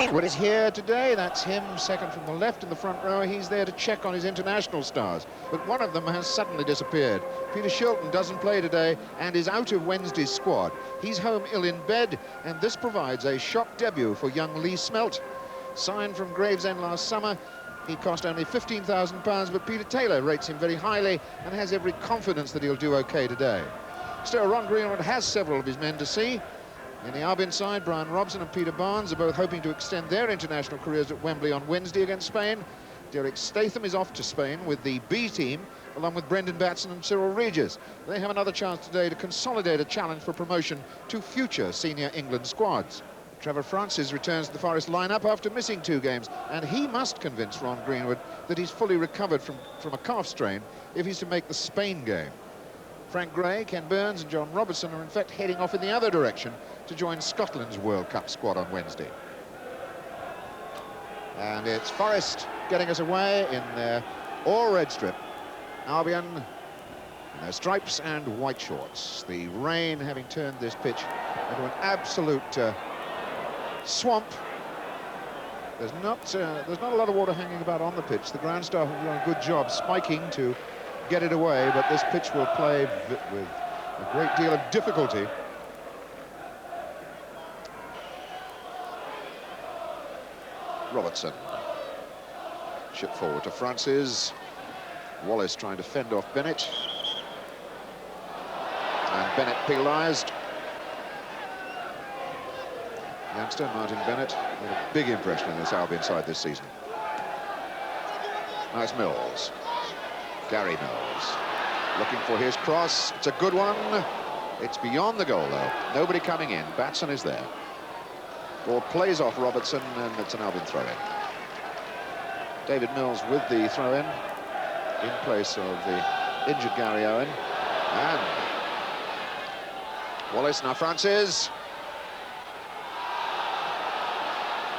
Greenwood is here today. That's him, second from the left in the front row. He's there to check on his international stars. But one of them has suddenly disappeared. Peter Shilton doesn't play today and is out of Wednesday's squad. He's home ill in bed, and this provides a shock debut for young Lee Smelt. Signed from Gravesend last summer, he cost only £15,000, but Peter Taylor rates him very highly and has every confidence that he'll do OK today. Still, Ron Greenwood has several of his men to see. In the Albion side, Brian Robson and Peter Barnes are both hoping to extend their international careers at Wembley on Wednesday against Spain. Derek Statham is off to Spain with the B team, along with Brendan Batson and Cyril Regis. They have another chance today to consolidate a challenge for promotion to future senior England squads. Trevor Francis returns to the Forest lineup after missing 2 games, and he must convince Ron Greenwood that he's fully recovered from a calf strain if he's to make the Spain game. Frank Gray, Ken Burns and John Robertson are in fact heading off in the other direction to join Scotland's World Cup squad on Wednesday. And it's Forest getting us away in their all-red strip. Albion in their stripes and white shorts. The rain having turned this pitch into an absolute swamp. There's not a lot of water hanging about on the pitch. The ground staff have done a good job spiking to get it away, but this pitch will play with a great deal of difficulty. Robertson. Chip forward to Francis. Wallace trying to fend off Bennett. And Bennett penalised. Youngster Martin Bennett made a big impression in this Albion side this season. Nice Mills. Gary Mills looking for his cross. It's a good one. It's beyond the goal though. Nobody coming in. Batson is there. Ball plays off Robertson and it's an Albion throw-in. David Mills with the throw-in in place of the injured Gary Owen. And Wallace, now Francis.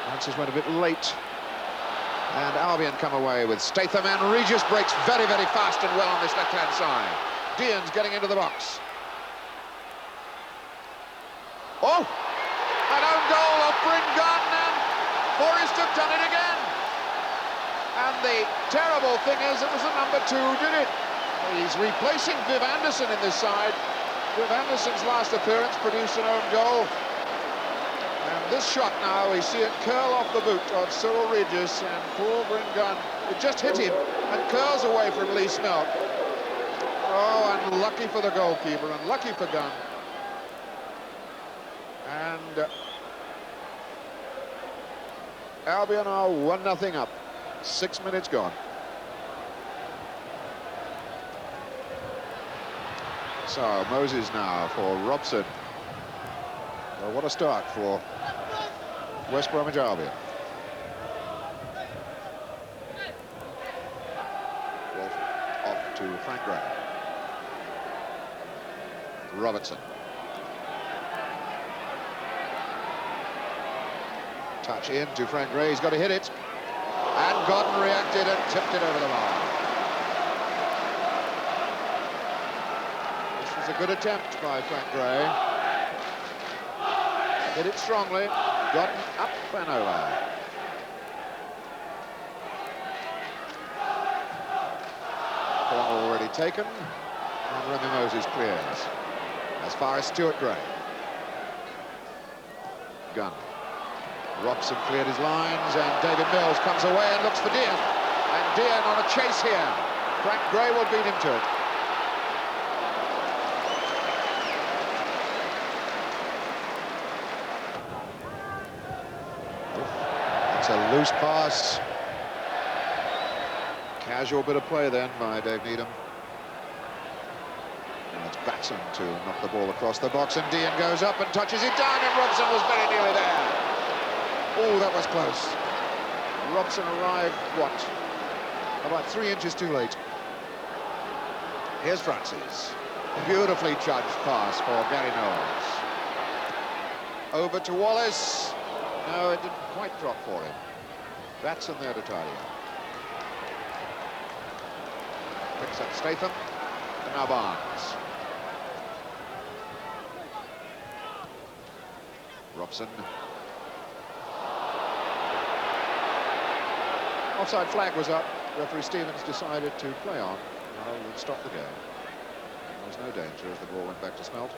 Francis went a bit late. And Albion come away with Statham, and Regis breaks very, very fast and well on this left-hand side. Dean's getting into the box. Oh! An own goal of Bryngun, and Forrest have done it again. And the terrible thing is it was the number 2 who did it. He's replacing Viv Anderson in this side. Viv Anderson's last appearance produced an own goal. And this shot now, we see it curl off the boot of Cyril Regis, and poor Bryngun, it just hit him and curls away from Lee Smelt. Oh, unlucky for the goalkeeper, unlucky for Gunn. And Albion are 1-0 up, 6 minutes gone. So Moses now for Robson. Well, what a start for West Bromwich Albion. Wolf off to Frank Gray. Robertson. Touch in to Frank Gray. He's got to hit it. And Godden reacted and tipped it over the line. This was a good attempt by Frank Gray. Hit it strongly, gotten up and over. Corner already taken, and Remy Moses clears. As far as Stuart Gray. Gunn. Robson cleared his lines, and David Mills comes away and looks for Dean. And Dean on a chase here. Frank Gray will beat him to it. It's a loose pass. Casual bit of play then by Dave Needham. And it's Batson to knock the ball across the box, and Dean goes up and touches it down, and Robson was very nearly there. Oh, that was close. Robson arrived, what, about 3 inches too late. Here's Francis. Beautifully judged pass for Gary Knowles. Over to Wallace. No, it didn't quite drop for him. Batson there to tidy up. Picks up Statham, and now Barnes. Robson. offside flag was up. Referee Stevens decided to play on rather than stop the game. There was no danger as the ball went back to Smelt.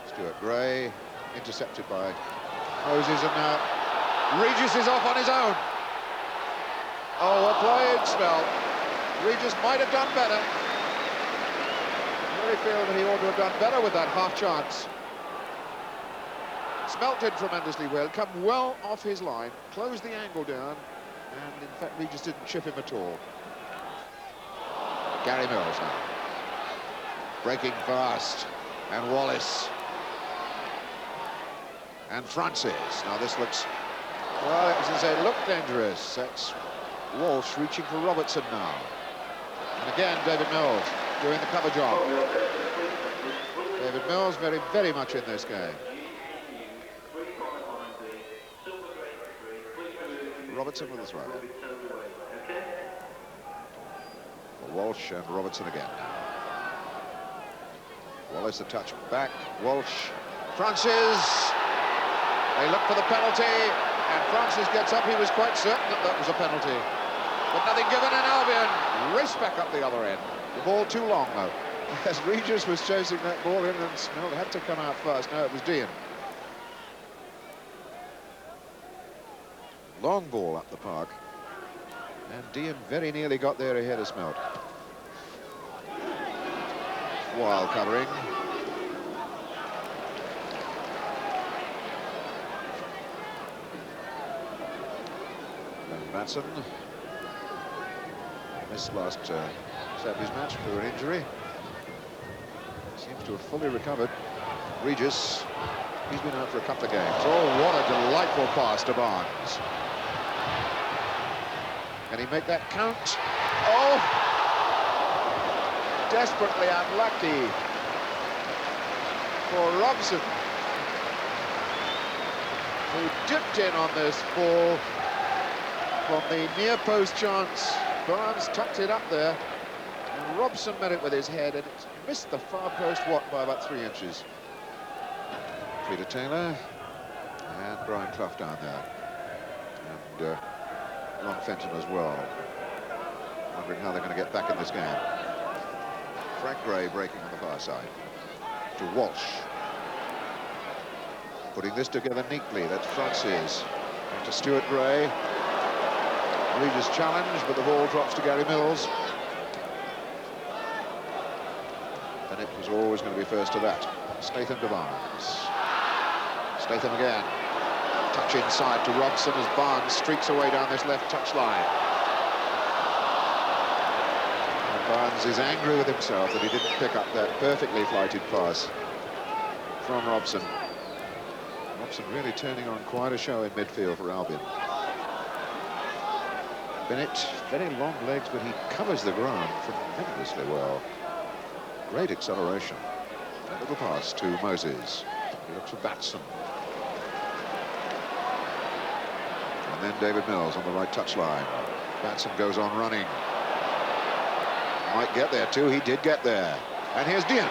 Stuart Gray intercepted by Moses, and now Regis is off on his own. Oh, well played, Smelt. Regis might have done better. I really feel that he ought to have done better with that half chance. Smelt did tremendously well, come well off his line, closed the angle down, and in fact Regis didn't chip him at all. Gary Mills now. Breaking fast, and Wallace. And Francis. Now this looks, well, as I say, looked dangerous. That's Walsh reaching for Robertson now. And again, David Mills doing the cover job. David Mills very much in this game. Robertson with the throw. Walsh and Robertson again. Wallace a touch back. Walsh. Francis. They look for the penalty, and Francis gets up. He was quite certain that that was a penalty. But nothing given, and Albion race back up the other end. The ball too long, though. As Regis was chasing that ball in, and Smelt had to come out first. No, it was Dean. Long ball up the park, and Dean very nearly got there ahead of Smelt. Wild covering. And Batson missed last Saturday's match for an injury. Seems to have fully recovered. Regis, he's been out for a couple of games. Oh, what a delightful pass to Barnes. Can he make that count? Oh! Desperately unlucky for Robson, who dipped in on this ball from the near post chance. Barnes tucked it up there, and Robson met it with his head, and it missed the far post, what, by about 3 inches. Peter Taylor and Brian Clough down there, and Ron Fenton as well, wondering how they're going to get back in this game. Frank Gray breaking on the far side to Walsh, putting this together neatly. That's Francis and to Stuart Gray. Regis challenge, but the ball drops to Gary Mills, and it was always going to be first to that. Statham to Barnes. Statham again. Touch inside to Robson as Barnes streaks away down this left touch line. And Barnes is angry with himself that he didn't pick up that perfectly flighted pass from Robson. Robson really turning on quite a show in midfield for Albion. Bennett, very long legs, but he covers the ground tremendously well. Great acceleration. A little pass to Moses. He looks for Batson. And then David Mills on the right touchline. Batson goes on running. Might get there too. He did get there. And here's Dean.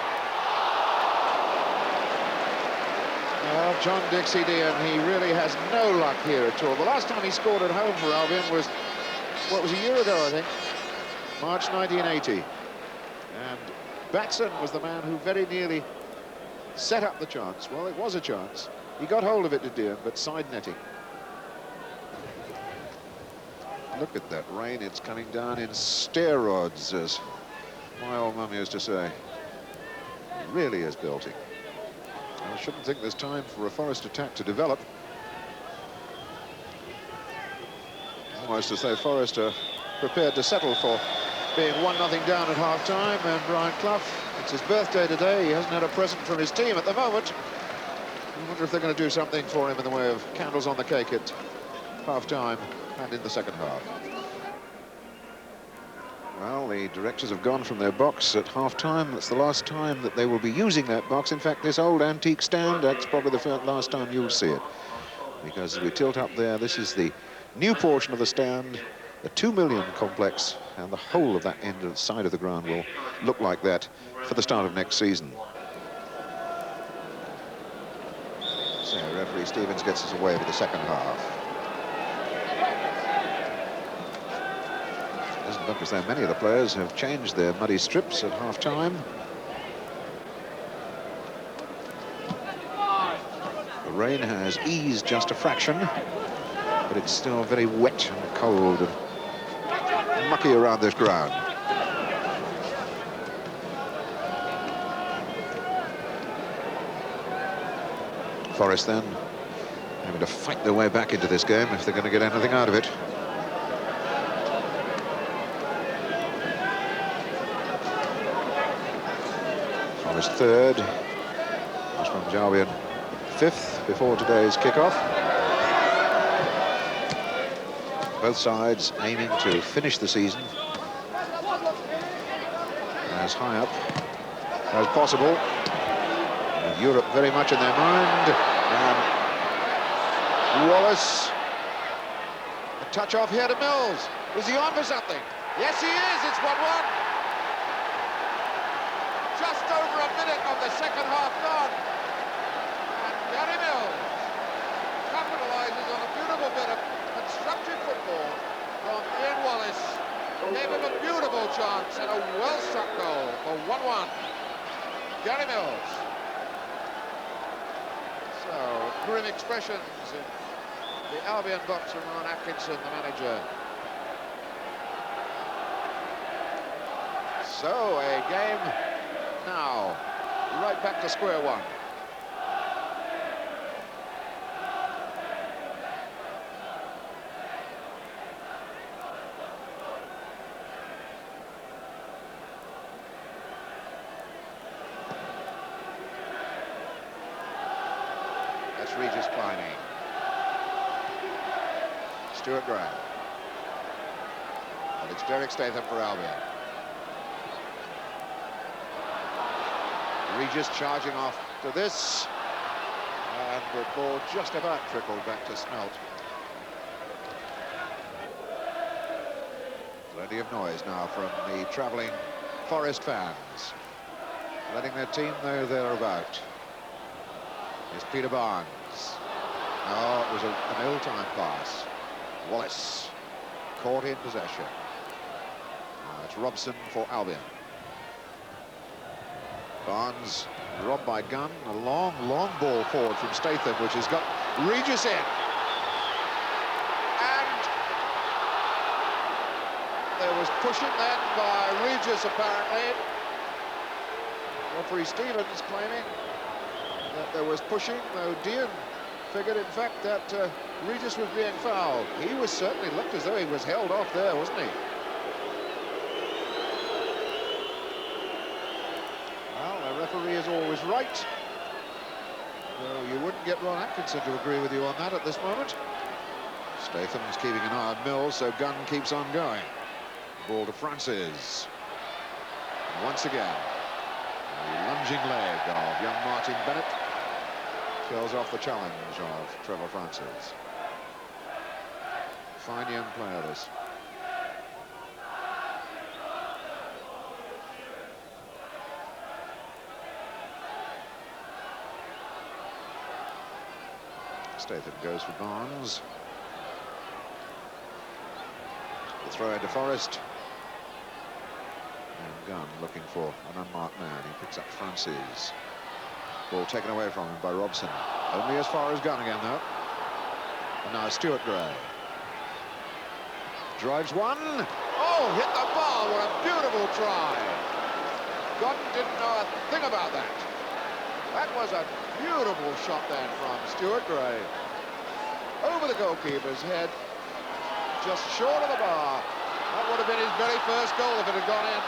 Well, John Dixie Dean, he really has no luck here at all. The last time he scored at home for Albion was, what, was a year ago, I think? March 1980. And Batson was the man who very nearly set up the chance. Well, it was a chance. He got hold of it to Dean, but side netting. Look at that rain. It's coming down in steroids, as my old mum used to say. It really is belting. I shouldn't think there's time for a Forest attack to develop. Almost as though Forest are prepared to settle for being 1-0 down at half-time. And Brian Clough, it's his birthday today. He hasn't had a present from his team at the moment. I wonder if they're going to do something for him in the way of candles on the cake at half-time and in the second half. Well, the directors have gone from their box at half-time. That's the last time that they will be using that box. In fact, this old antique stand, that's probably the last time you'll see it. Because as we tilt up there, this is the new portion of the stand, the 2 million complex, and the whole of that end of the side of the ground will look like that for the start of next season. So referee Stevens gets us away with the second half. It doesn't look as though many of the players have changed their muddy strips at half-time. The rain has eased just a fraction, but it's still very wet and cold and mucky around this ground. Forest then having to fight their way back into this game if they're going to get anything out of it. Forest third, West Bromwich Albion fifth before today's kickoff. Both sides aiming to finish the season as high up as possible. And Europe very much in their mind. And Wallace, a touch off here to Mills. Is he on for something? Yes, he is. It's 1-1. Just over a minute of the second half gone. And Gary Mills capitalises on a beautiful bit of constructive football from Ian Wallace. Gave him a beautiful chance and a well-struck goal for 1-1. Gary Mills. So, grim expressions in the Albion box from Ron Atkinson, the manager. So, a game now right back to square one. That's Regis Pliny. Stuart Gray. And it's Derek Statham for Albion. Regis charging off to this, and the ball just about trickled back to Smelt. Plenty of noise now from the travelling Forest fans, letting their team know they're about. Here's Peter Barnes. Oh, it was an ill-timed pass. Wallace caught in possession. It's Robson for Albion. Barnes robbed by Gunn. A long ball forward from Statham, which has got Regis in. And there was pushing then by Regis, apparently. Referee Stevens claiming that there was pushing, though Dean figured, in fact, that Regis was being fouled. He was certainly looked as though he was held off there, wasn't he? Referee is always right. Well, you wouldn't get Ron Atkinson to agree with you on that at this moment. Statham's keeping an eye on Mills, so Gunn keeps on going. Ball to Francis. And once again, the lunging leg of young Martin Bennett kills off the challenge of Trevor Francis. Fine young player, this. Statham goes for Barnes. The throw into Forest. And Gunn looking for an unmarked man. He picks up Francis. Ball taken away from him by Robson. Only as far as Gunn again, though. And now Stuart Gray. Drives one. Oh, hit the bar. What a beautiful try. Gunn didn't know a thing about that. That was a beautiful shot then from Stuart Gray. Over the goalkeeper's head, just short of the bar. That would have been his very first goal if it had gone in.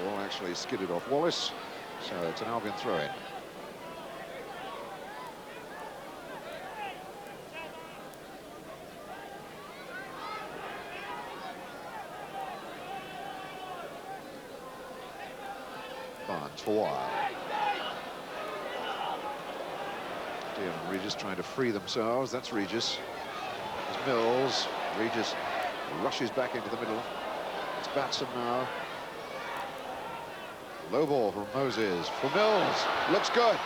Ball actually skidded off Wallace, so it's an Albion throw-in. Barnes for Wild. Dean and Regis trying to free themselves. That's Regis. There's Mills. Regis rushes back into the middle. It's Batson now. Low ball from Moses. For Mills. Looks good.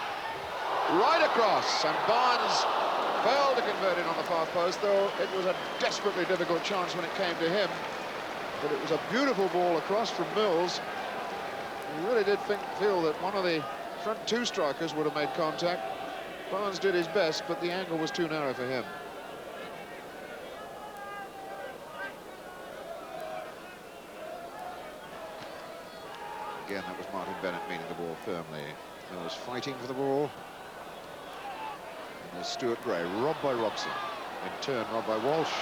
Right across. And Barnes failed to convert it on the far post, though it was a desperately difficult chance when it came to him. But it was a beautiful ball across from Mills. He really did feel that one of the front two strikers would have made contact. Barnes did his best, but the angle was too narrow for him. Again, that was Martin Bennett meeting the ball firmly. Mills fighting for the ball. And there's Stuart Gray, robbed by Robson. In turn, robbed by Walsh.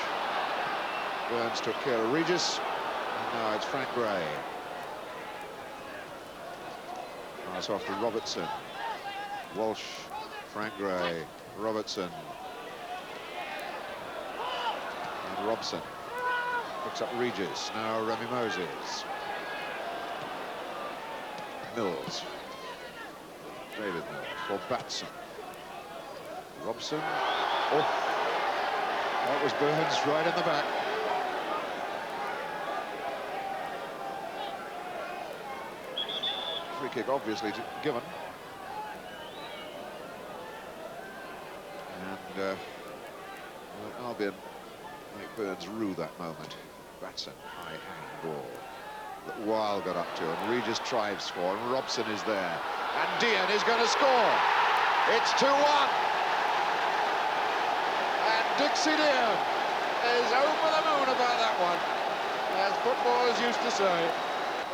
Burns took care of Regis. And now it's Frank Gray. Pass off to Robertson. Walsh, Frank Gray, Robertson. And Robson. Picks up Regis. Now Remy Moses. Mills. David Mills for Batson. Robson. Oh, that was Burns right in the back. Free kick obviously given. And Albion make Burns rue that moment. Batson, high hanging ball that Weil got up to, and Regis Trives for, and Robson is there. And Dean is going to score. It's 2-1. And Dixie Dean is over the moon about that one, as footballers used to say.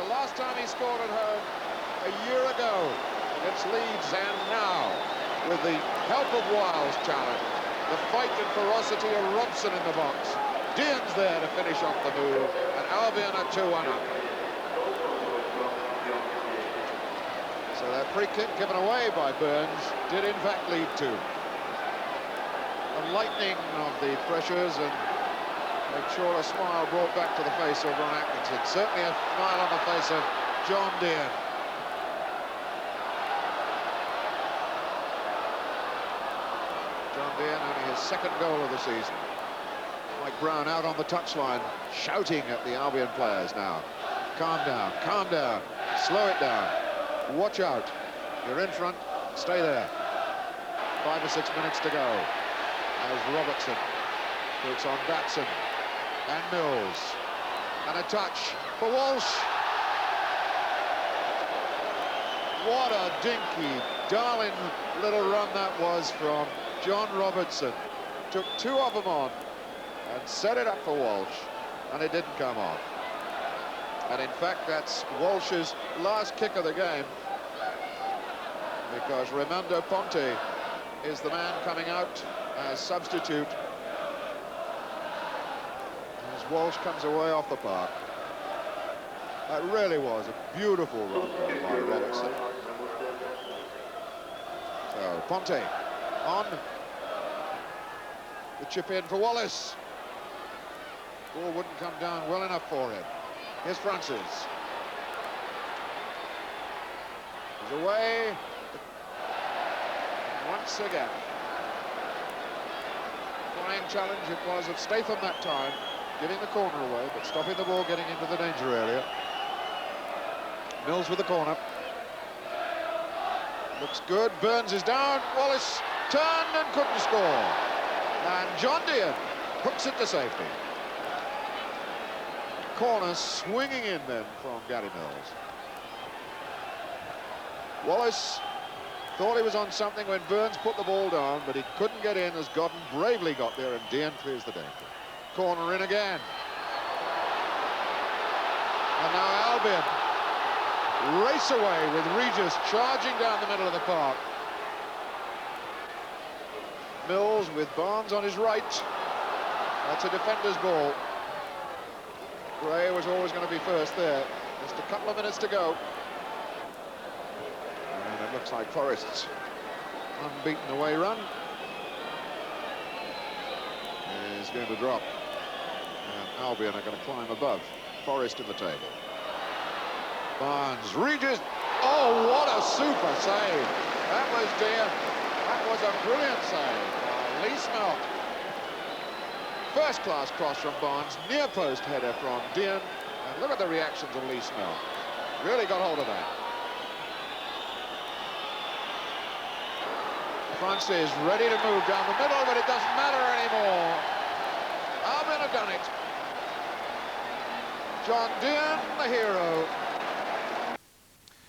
The last time he scored at home a year ago against Leeds, and now, with the help of Weil's talent, the fight and ferocity of Robson in the box. Dean's there to finish off the move, and Albion are 2-1 up. So that free kick given away by Burns did in fact lead to a lightening of the pressures, and make sure a smile brought back to the face of Ron Atkinson. Certainly a smile on the face of John Dean. John Dean, only his second goal of the season. Mike Brown out on the touchline, shouting at the Albion players now. Calm down, slow it down. Watch out. You're in front. Stay there. 5 or 6 minutes to go. As Robertson puts on Batson and Mills. And a touch for Walsh. What a dinky, darling little run that was from John Robertson. Took two of them on and set it up for Walsh, and it didn't come on. And in fact, that's Walsh's last kick of the game, because Raimondo Ponte is the man coming out as substitute as Walsh comes away off the park. That really was a beautiful run by Robertson. So Ponte on. The chip in for Wallace. Ball wouldn't come down well enough for him. Here's Francis. He's away. Once again. Flying challenge it was of Statham that time, giving the corner away, but stopping the ball getting into the danger area. Mills with the corner. Looks good. Burns is down. Wallace turned and couldn't score. And John Dean hooks it to safety. Corner swinging in then from Gary Mills. Wallace thought he was on something when Burns put the ball down, but he couldn't get in as Godden bravely got there, and Dean clears the danger. Corner in again. And now Albion race away with Regis charging down the middle of the park. Mills with Barnes on his right. That's a defender's ball. Gray was always going to be first there. Just a couple of minutes to go. And it looks like Forest's unbeaten away run is going to drop. And Albion are going to climb above Forest in the table. Barnes, Regis. Oh, what a super save. That was Dean. That was a brilliant save by Lee Smelt. First-class cross from Barnes, near post header from Dean, and Look at the reactions of Lee Snell. Really got hold of that. Francis ready to move down the middle, but it doesn't matter anymore. Albin have done it. John Dean, the hero.